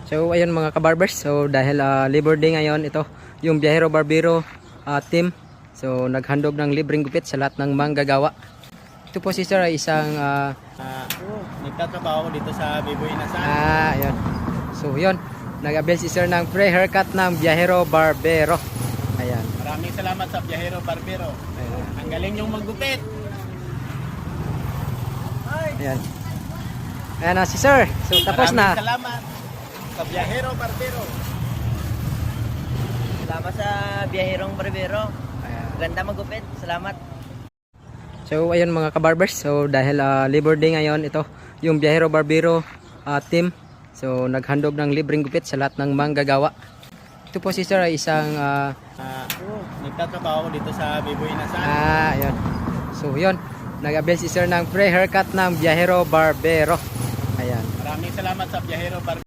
So ayun mga kabarbers, so dahil Labor Day ngayon, ito yung Biyahero Barbero team. So naghandog ng libreng gupit sa lahat ng manggagawa. Ito po si sir ay isang nagtatrabaho ko dito sa Biboy Inasal. ayun. So yun, nag-avail si sir ng free haircut ng Biyahero Barbero. Ayan. Maraming salamat sa Biyahero Barbero. Ayan. Ang galing yung maggupit. Ayan. Ayan na si sir. So tapos na. Maraming salamat sa Biyahero Barbero. Salamat sa Biyaherong Barbero. Ayan. Ganda magupit. Salamat. So ayun mga kabarbers, so dahil Labor Day ngayon, ito yung Biyahero Barbero team. So naghandog ng libreng gupit sa lahat ng manggagawa. Ito po si sir ay isang nagtatrabaho ko dito sa Biboy Inasal. ayun. So yun, nag-avail si sir ng free haircut ng Biyahero Barbero. Ayan. Maraming salamat sa Biyahero Barbero.